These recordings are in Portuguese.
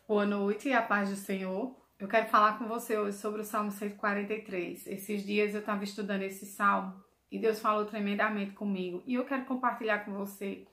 Boa noite e a paz do Senhor. Eu quero falar com você hoje sobre o Salmo 143. Esses dias eu estava estudando esse salmo e Deus falou tremendamente comigo. E eu quero compartilhar com você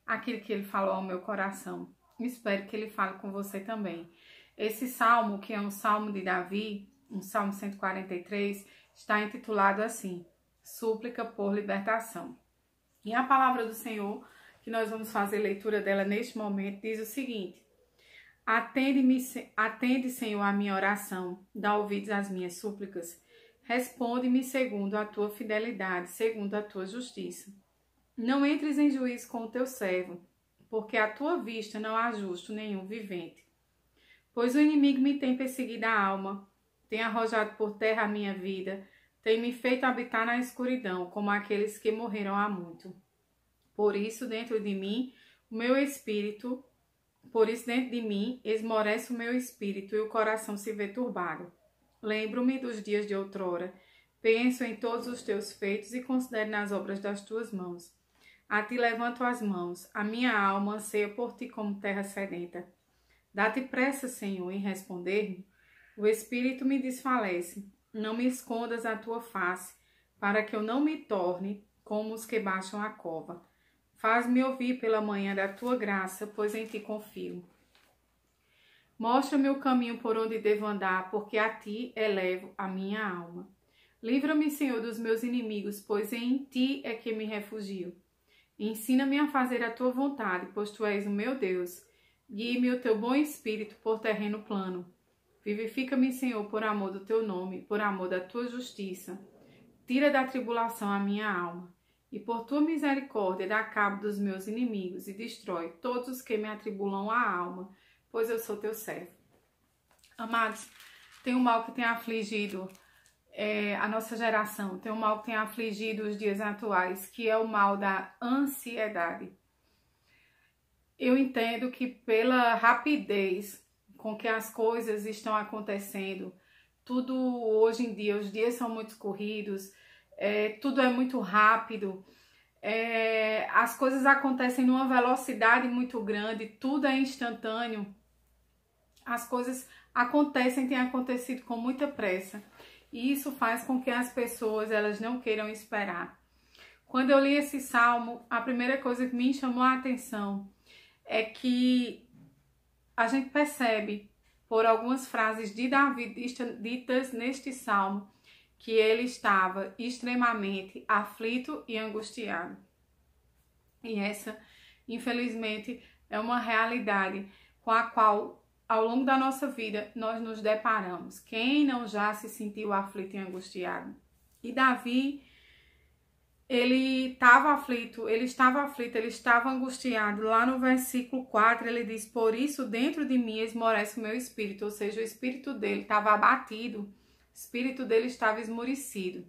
aquilo que Ele falou ao meu coração. Espero que Ele fale com você também. Esse salmo, que é um salmo de Davi, um salmo 143, está intitulado assim: Súplica por Libertação. E a palavra do Senhor, que nós vamos fazer leitura dela neste momento, diz o seguinte: Atende, Senhor, a minha oração, dá ouvidos às minhas súplicas. Responde-me segundo a tua fidelidade, segundo a tua justiça. Não entres em juízo com o teu servo, porque à tua vista não há justo nenhum vivente. Pois o inimigo me tem perseguido a alma, tem arrojado por terra a minha vida, tem me feito habitar na escuridão, como aqueles que morreram há muito. Por isso, dentro de mim esmorece o meu espírito e o coração se vê turbado. Lembro-me dos dias de outrora, penso em todos os teus feitos e considero nas obras das tuas mãos. A ti levanto as mãos, a minha alma anseia por ti como terra sedenta. Dá-te pressa, Senhor, em responder-me. O espírito me desfalece, não me escondas a tua face, para que eu não me torne como os que baixam a cova. Faz-me ouvir pela manhã da tua graça, pois em ti confio. Mostra-me o caminho por onde devo andar, porque a ti elevo a minha alma. Livra-me, Senhor, dos meus inimigos, pois em ti é que me refugio. Ensina-me a fazer a tua vontade, pois tu és o meu Deus. Guie-me o teu bom espírito por terreno plano. Vivifica-me, Senhor, por amor do teu nome, por amor da tua justiça. Tira da tribulação a minha alma. E por tua misericórdia dá cabo dos meus inimigos e destrói todos os que me atribulam a alma, pois eu sou teu servo. Amados, tem um mal que tem afligido a nossa geração, tem um mal que tem afligido os dias atuais, que é o mal da ansiedade. Eu entendo que pela rapidez com que as coisas estão acontecendo, tudo hoje em dia, os dias são muito corridos, tudo é muito rápido, as coisas acontecem numa velocidade muito grande, tudo é instantâneo, as coisas acontecem, têm acontecido com muita pressa, e isso faz com que as pessoas elas não queiram esperar. Quando eu li esse salmo, a primeira coisa que me chamou a atenção é que a gente percebe por algumas frases de Davi ditas neste salmo, que ele estava extremamente aflito e angustiado. E essa, infelizmente, é uma realidade com a qual, ao longo da nossa vida, nós nos deparamos. Quem não já se sentiu aflito e angustiado? E Davi, ele estava aflito, ele estava angustiado. Lá no versículo 4, ele diz: por isso dentro de mim esmorece o meu espírito, ou seja, o espírito dele estava abatido, o espírito dele estava esmorecido.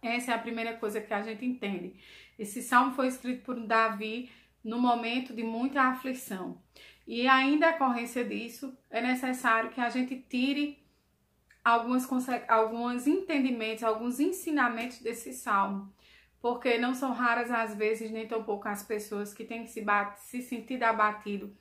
Essa é a primeira coisa que a gente entende. Esse salmo foi escrito por Davi no momento de muita aflição. E ainda a decorrência disso, é necessário que a gente tire alguns entendimentos, alguns ensinamentos desse salmo. Porque não são raras às vezes, nem tão poucas as pessoas que têm se sentido abatido.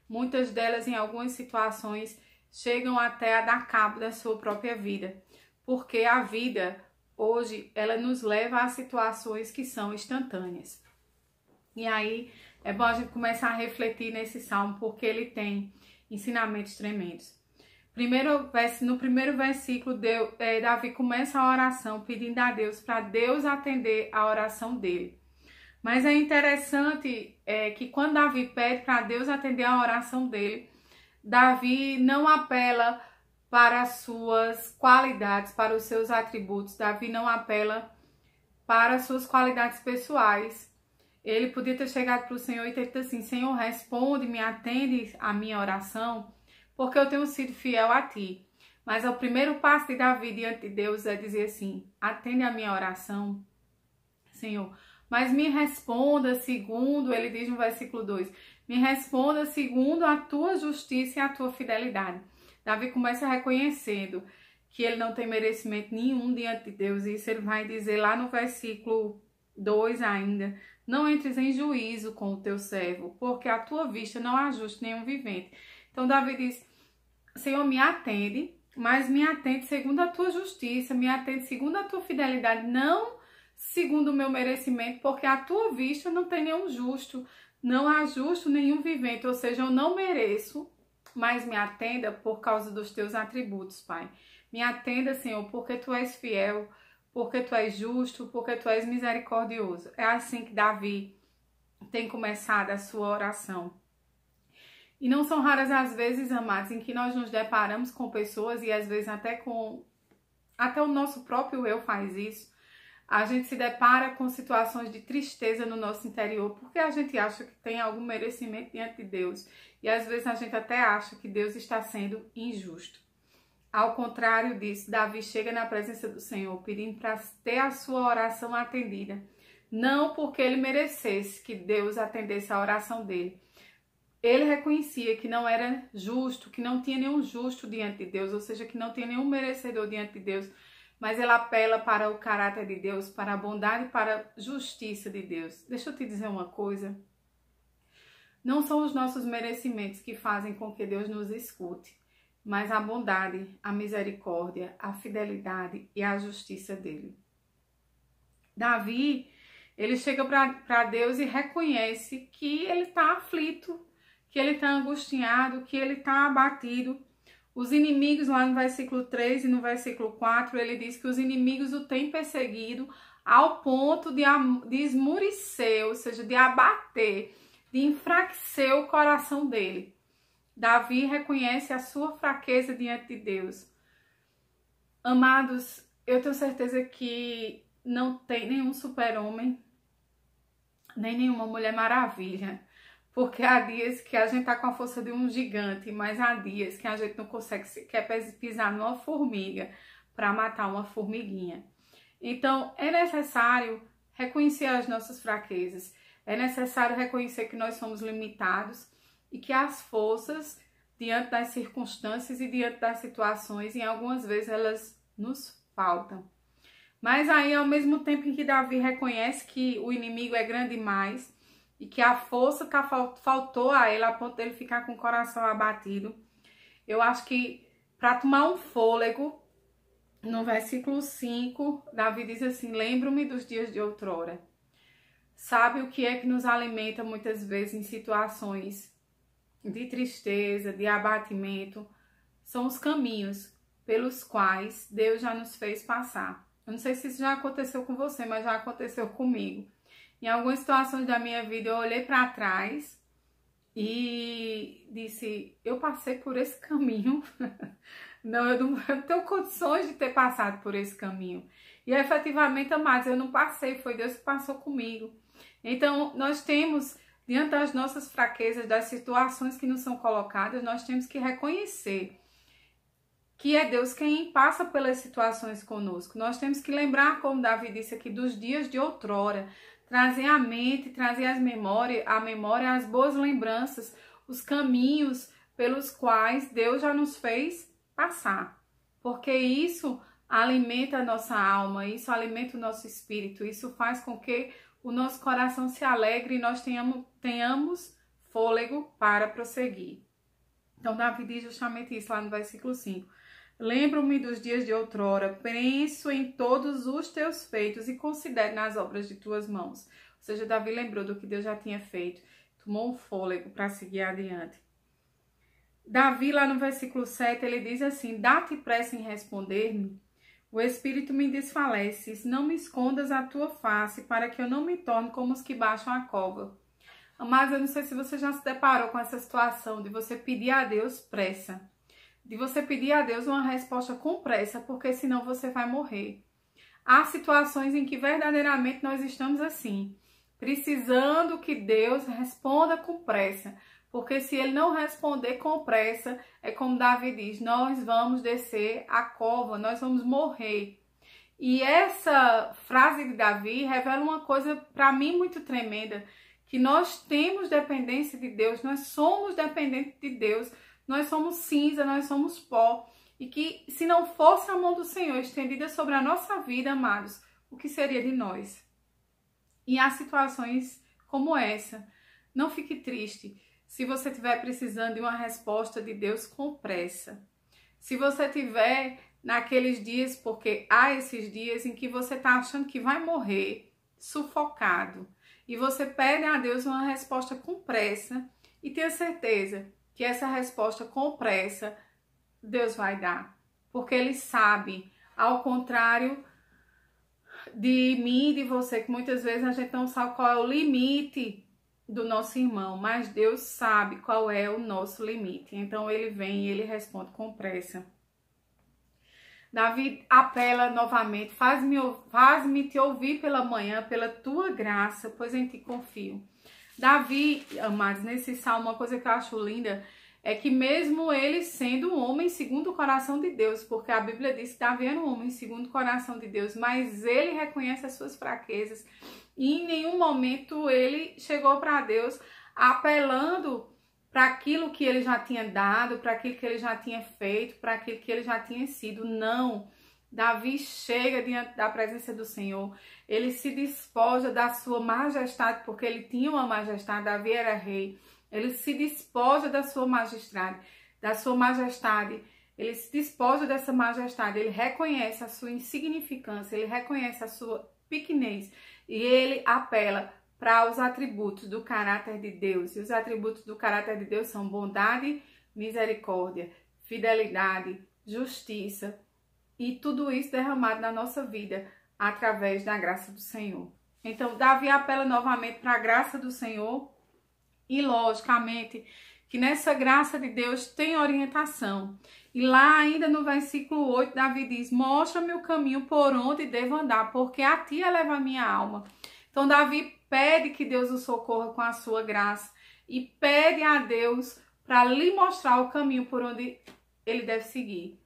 Muitas delas, em algumas situações, chegam até a dar cabo da sua própria vida. Porque a vida, hoje, ela nos leva a situações que são instantâneas. E aí, é bom a gente começar a refletir nesse salmo, porque ele tem ensinamentos tremendos. No primeiro versículo, Davi começa a oração pedindo a Deus para Deus atender a oração dele. Mas é interessante que quando Davi pede para Deus atender a oração dele, Davi não apela para as suas qualidades, para os seus atributos. Davi não apela para as suas qualidades pessoais. Ele podia ter chegado para o Senhor e ter dito assim: Senhor, responde-me, atende a minha oração, porque eu tenho sido fiel a ti. Mas o primeiro passo de Davi diante de Deus é dizer assim: atende a minha oração, Senhor, mas me responda segundo, ele diz no versículo 2, me responda segundo a tua justiça e a tua fidelidade. Davi começa reconhecendo que ele não tem merecimento nenhum diante de Deus, e isso ele vai dizer lá no versículo 2 ainda, Não entres em juízo com o teu servo, porque a tua vista não ajuste nenhum vivente. Então Davi diz, Senhor, me atende, mas me atende segundo a tua justiça, me atende segundo a tua fidelidade, não segundo o meu merecimento, porque a tua vista não tem nenhum justo, não há justo nenhum vivente, ou seja, eu não mereço, mas me atenda por causa dos teus atributos, Pai. Me atenda, Senhor, porque tu és fiel, porque tu és justo, porque tu és misericordioso. É assim que Davi tem começado a sua oração. E não são raras as vezes, amados, em que nós nos deparamos com pessoas, e às vezes até o nosso próprio eu faz isso. A gente se depara com situações de tristeza no nosso interior, porque a gente acha que tem algum merecimento diante de Deus. E às vezes a gente até acha que Deus está sendo injusto. Ao contrário disso, Davi chega na presença do Senhor pedindo para ter a sua oração atendida. Não porque ele merecesse que Deus atendesse a oração dele. Ele reconhecia que não era justo, que não tinha nenhum justo diante de Deus, ou seja, que não tinha nenhum merecedor diante de Deus. Mas ele apela para o caráter de Deus, para a bondade e para a justiça de Deus. Deixa eu te dizer uma coisa. Não são os nossos merecimentos que fazem com que Deus nos escute, mas a bondade, a misericórdia, a fidelidade e a justiça dele. Davi, ele chega para Deus e reconhece que ele está aflito, que ele está angustiado, que ele está abatido. Os inimigos, lá no versículo 3 e no versículo 4, ele diz que os inimigos o têm perseguido ao ponto de esmurecer, ou seja, de abater, de enfraquecer o coração dele. Davi reconhece a sua fraqueza diante de Deus. Amados, eu tenho certeza que não tem nenhum super-homem, nem nenhuma Mulher Maravilha. Porque há dias que a gente tá com a força de um gigante, mas há dias que a gente não consegue sequer pisar numa formiga para matar uma formiguinha. Então, é necessário reconhecer as nossas fraquezas. É necessário reconhecer que nós somos limitados e que as forças, diante das circunstâncias e diante das situações, em algumas vezes elas nos faltam. Mas aí, ao mesmo tempo em que Davi reconhece que o inimigo é grande demais, e que a força faltou a ele a ponto dele ficar com o coração abatido. Eu acho que para tomar um fôlego, no versículo 5, Davi diz assim, lembro-me dos dias de outrora. Sabe o que é que nos alimenta muitas vezes em situações de tristeza, de abatimento? São os caminhos pelos quais Deus já nos fez passar. Eu não sei se isso já aconteceu com você, mas já aconteceu comigo. Em algumas situações da minha vida, eu olhei para trás e disse, eu passei por esse caminho. Não, eu não tenho condições de ter passado por esse caminho. E efetivamente, amados, eu não passei, foi Deus que passou comigo. Então, nós temos, diante das nossas fraquezas, das situações que nos são colocadas, nós temos que reconhecer que é Deus quem passa pelas situações conosco. Nós temos que lembrar, como Davi disse aqui, dos dias de outrora, trazer à mente, trazer à memória as boas lembranças, os caminhos pelos quais Deus já nos fez passar. Porque isso alimenta a nossa alma, isso alimenta o nosso espírito, isso faz com que o nosso coração se alegre e nós tenhamos fôlego para prosseguir. Então, Davi diz justamente isso lá no versículo 5. Lembro-me dos dias de outrora, penso em todos os teus feitos e considero nas obras de tuas mãos. Ou seja, Davi lembrou do que Deus já tinha feito, tomou um fôlego para seguir adiante. Davi, lá no versículo 7, ele diz assim, dá-te pressa em responder-me, o espírito me desfalece, não me escondas a tua face, para que eu não me torne como os que baixam a cova. Mas eu não sei se você já se deparou com essa situação de você pedir a Deus pressa. De você pedir a Deus uma resposta com pressa, porque senão você vai morrer. Há situações em que verdadeiramente nós estamos assim, precisando que Deus responda com pressa, porque se Ele não responder com pressa, é como Davi diz, nós vamos descer a cova, nós vamos morrer. E essa frase de Davi revela uma coisa para mim muito tremenda, que nós temos dependência de Deus, nós somos dependentes de Deus, nós somos cinza, nós somos pó. E que se não fosse a mão do Senhor estendida sobre a nossa vida, amados, o que seria de nós? E há situações como essa. Não fique triste se você estiver precisando de uma resposta de Deus com pressa. Se você estiver naqueles dias, porque há esses dias em que você está achando que vai morrer, sufocado, e você pede a Deus uma resposta com pressa, e tenha certeza que essa resposta com pressa Deus vai dar, porque Ele sabe, ao contrário de mim e de você, que muitas vezes a gente não sabe qual é o limite do nosso irmão, mas Deus sabe qual é o nosso limite. Então Ele vem e Ele responde com pressa. Davi apela novamente, faz-me te ouvir pela manhã, pela tua graça, pois em ti confio. Davi, amados, nesse salmo, uma coisa que eu acho linda é que mesmo ele sendo um homem segundo o coração de Deus, porque a Bíblia diz que Davi era um homem segundo o coração de Deus, mas ele reconhece as suas fraquezas e em nenhum momento ele chegou para Deus apelando para aquilo que ele já tinha dado, para aquilo que ele já tinha feito, para aquilo que ele já tinha sido. Não. Davi chega diante da presença do Senhor, ele se despoja da sua majestade, porque ele tinha uma majestade, Davi era rei. Ele se despoja da sua majestade, ele se despoja dessa majestade, ele reconhece a sua insignificância, ele reconhece a sua pequenez e ele apela para os atributos do caráter de Deus. E os atributos do caráter de Deus são bondade, misericórdia, fidelidade, justiça e tudo isso derramado na nossa vida através da graça do Senhor. Então, Davi apela novamente para a graça do Senhor. E, logicamente, que nessa graça de Deus tem orientação. E lá ainda no versículo 8, Davi diz, mostra-me o caminho por onde devo andar, porque a ti eleva a minha alma. Então, Davi pede que Deus o socorra com a sua graça e pede a Deus para lhe mostrar o caminho por onde ele deve seguir.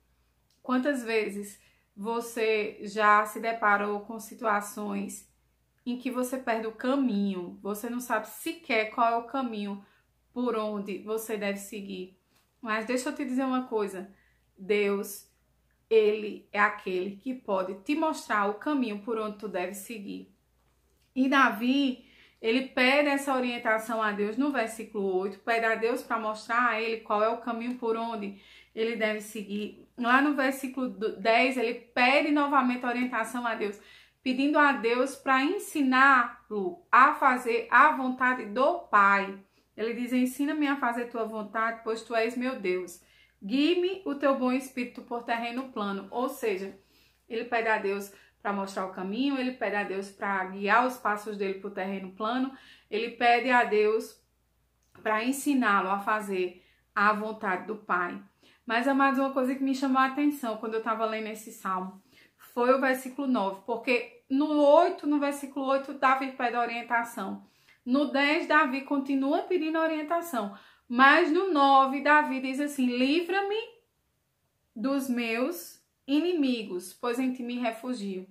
Quantas vezes você já se deparou com situações em que você perde o caminho, você não sabe sequer qual é o caminho por onde você deve seguir. Mas deixa eu te dizer uma coisa, Deus, Ele é aquele que pode te mostrar o caminho por onde tu deve seguir. E Davi, ele pede essa orientação a Deus no versículo 8, pede a Deus para mostrar a ele qual é o caminho por onde ele deve seguir. Lá no versículo 10, ele pede novamente a orientação a Deus, pedindo a Deus para ensiná-lo a fazer a vontade do Pai. Ele diz, ensina-me a fazer tua vontade, pois tu és meu Deus. Guie-me o teu bom espírito por terreno plano. Ou seja, ele pede a Deus para mostrar o caminho, ele pede a Deus para guiar os passos dele por terreno plano, ele pede a Deus para ensiná-lo a fazer a vontade do Pai. Mas, amados, uma coisa que me chamou a atenção quando eu estava lendo esse salmo foi o versículo 9, porque no versículo 8, Davi pede orientação. No 10, Davi continua pedindo orientação. Mas no 9, Davi diz assim, livra-me dos meus inimigos, pois em ti me refugio.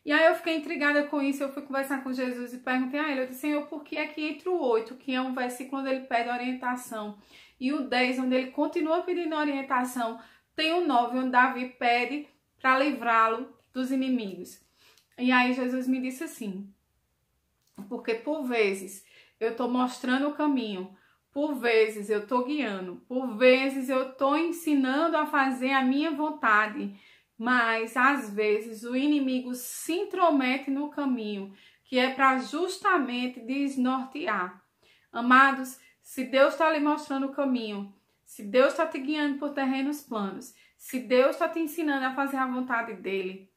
E aí eu fiquei intrigada com isso, eu fui conversar com Jesus e perguntei a ele, eu disse, Senhor, por que é que entre o 8, que é um versículo onde ele pede orientação, e o 10, onde ele continua pedindo orientação, tem o 9, onde Davi pede para livrá-lo dos inimigos. E aí Jesus me disse assim, porque por vezes eu estou mostrando o caminho, por vezes eu estou guiando, por vezes eu estou ensinando a fazer a minha vontade, mas às vezes o inimigo se intromete no caminho, que é para justamente desnortear. Amados, se Deus está lhe mostrando o caminho, se Deus está te guiando por terrenos planos, se Deus está te ensinando a fazer a vontade dele,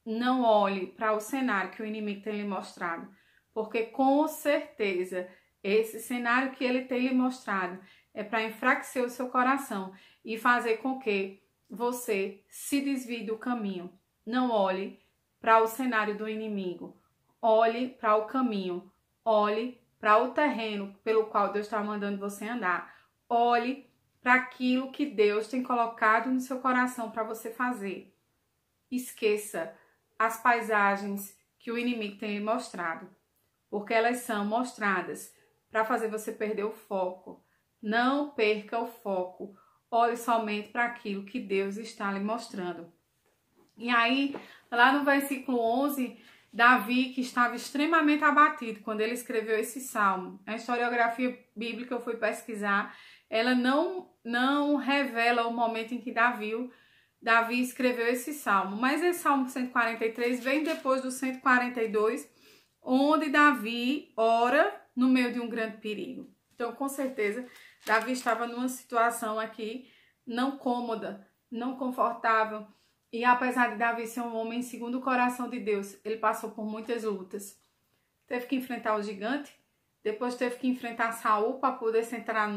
não olhe para o cenário que o inimigo tem lhe mostrado, porque com certeza esse cenário que ele tem lhe mostrado é para enfraquecer o seu coração e fazer com que você se desvie do caminho. Não olhe para o cenário do inimigo, olhe para o caminho, olhe para o terreno pelo qual Deus está mandando você andar, olhe para aquilo que Deus tem colocado no seu coração para você fazer. Esqueça as paisagens que o inimigo tem lhe mostrado, porque elas são mostradas para fazer você perder o foco. Não perca o foco. Olhe somente para aquilo que Deus está lhe mostrando. E aí, lá no versículo 11, Davi, que estava extremamente abatido quando ele escreveu esse salmo. A historiografia bíblica, eu fui pesquisar, ela não revela o momento em que Davi escreveu esse salmo. Mas esse salmo 143 vem depois do 142, onde Davi ora no meio de um grande perigo. Então, com certeza, Davi estava numa situação aqui não cômoda, não confortável. E apesar de Davi ser um homem segundo o coração de Deus, ele passou por muitas lutas. Teve que enfrentar o gigante, depois teve que enfrentar Saul para poder sentar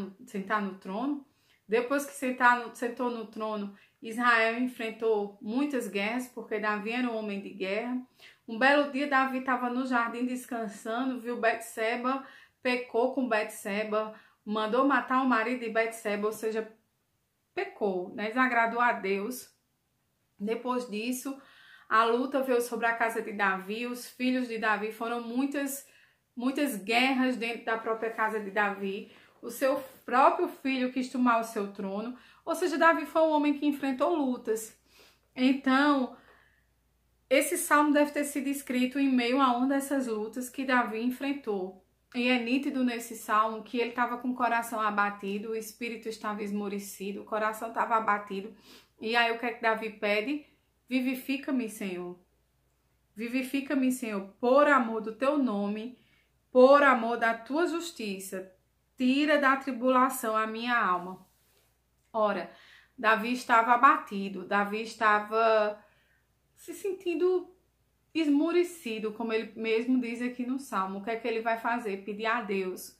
no trono. Depois que sentou no trono, Israel enfrentou muitas guerras, porque Davi era um homem de guerra. Um belo dia, Davi estava no jardim descansando, viu Betseba, pecou com Betseba, mandou matar o marido de Betseba, ou seja, pecou, né? Desagradou a Deus. Depois disso, a luta veio sobre a casa de Davi, os filhos de Davi, foram muitas guerras dentro da própria casa de Davi. O seu próprio filho quis tomar o seu trono, ou seja, Davi foi um homem que enfrentou lutas. Então, esse salmo deve ter sido escrito em meio a uma dessas lutas que Davi enfrentou. E é nítido nesse salmo que ele estava com o coração abatido, o espírito estava esmorecido, o coração estava abatido. E aí o que é que Davi pede? Vivifica-me, Senhor. Vivifica-me, Senhor, por amor do teu nome, por amor da tua justiça. Tira da tribulação a minha alma. Ora, Davi estava abatido, Davi estava se sentindo esmorecido, como ele mesmo diz aqui no Salmo. O que é que ele vai fazer? Pedir a Deus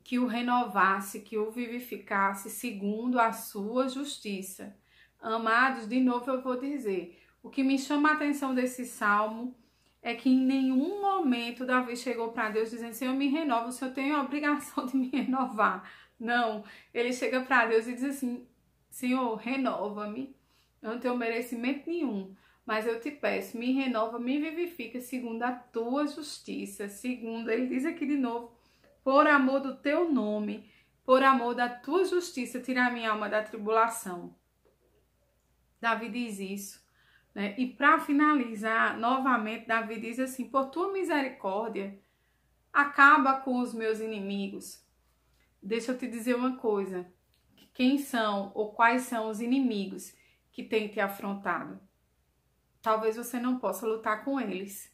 que o renovasse, que o vivificasse segundo a sua justiça. Amados, de novo eu vou dizer, o que me chama a atenção desse salmo é que em nenhum momento Davi chegou para Deus dizendo, Senhor, me renova, o Senhor tem a obrigação de me renovar. Não, ele chega para Deus e diz assim, Senhor, renova-me, eu não tenho merecimento nenhum, mas eu te peço, me renova, me vivifica segundo a tua justiça, segundo, ele diz aqui de novo, por amor do teu nome, por amor da tua justiça, tirar minha alma da tribulação. Davi diz isso, né? E para finalizar, novamente, Davi diz assim, por tua misericórdia, acaba com os meus inimigos. Deixa eu te dizer uma coisa, quem são ou quais são os inimigos que têm te afrontado? Talvez você não possa lutar com eles,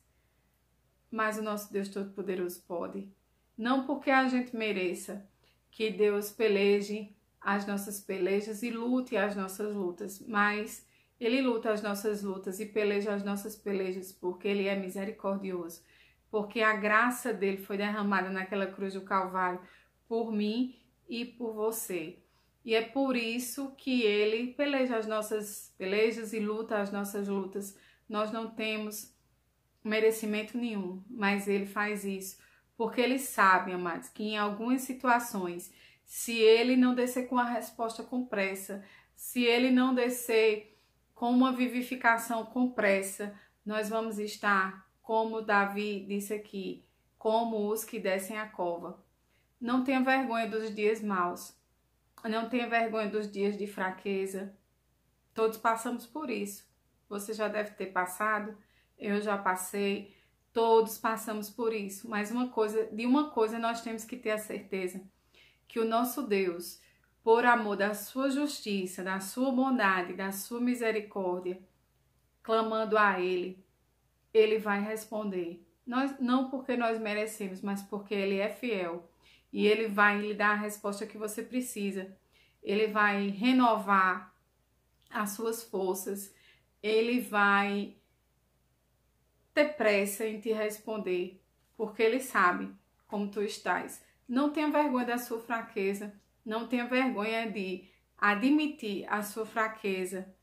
mas o nosso Deus Todo-Poderoso pode. Não porque a gente mereça que Deus peleje as nossas pelejas e lute as nossas lutas, mas Ele luta as nossas lutas e peleja as nossas pelejas porque Ele é misericordioso, porque a graça dele foi derramada naquela cruz do Calvário por mim e por você. E é por isso que Ele peleja as nossas pelejas e luta as nossas lutas. Nós não temos merecimento nenhum, mas Ele faz isso porque Ele sabe, amados, que em algumas situações, se Ele não descer com a resposta com pressa, se Ele não descer com uma vivificação com pressa, nós vamos estar, como Davi disse aqui, como os que descem a cova. Não tenha vergonha dos dias maus, não tenha vergonha dos dias de fraqueza. Todos passamos por isso. Você já deve ter passado, eu já passei. Todos passamos por isso, mas de uma coisa nós temos que ter a certeza, que o nosso Deus, por amor da sua justiça, da sua bondade, da sua misericórdia, clamando a Ele, Ele vai responder. Não porque nós merecemos, mas porque Ele é fiel e Ele vai lhe dar a resposta que você precisa. Ele vai renovar as suas forças, Ele vai ter pressa em te responder, porque Ele sabe como tu estás. Não tenha vergonha da sua fraqueza, não tenha vergonha de admitir a sua fraqueza,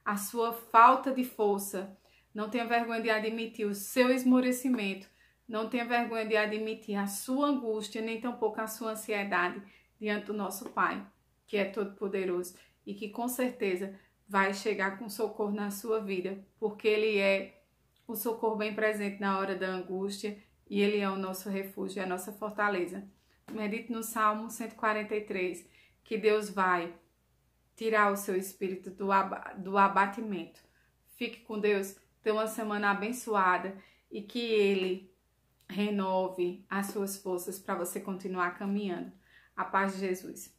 a sua falta de força, não tenha vergonha de admitir o seu esmorecimento, não tenha vergonha de admitir a sua angústia, nem tampouco a sua ansiedade diante do nosso Pai, que é todo-poderoso e que com certeza vai chegar com socorro na sua vida, porque Ele é o socorro bem presente na hora da angústia e Ele é o nosso refúgio, é a nossa fortaleza. Medite no Salmo 143, que Deus vai tirar o seu espírito do abatimento. Fique com Deus, tenha uma semana abençoada e que Ele renove as suas forças para você continuar caminhando. A paz de Jesus.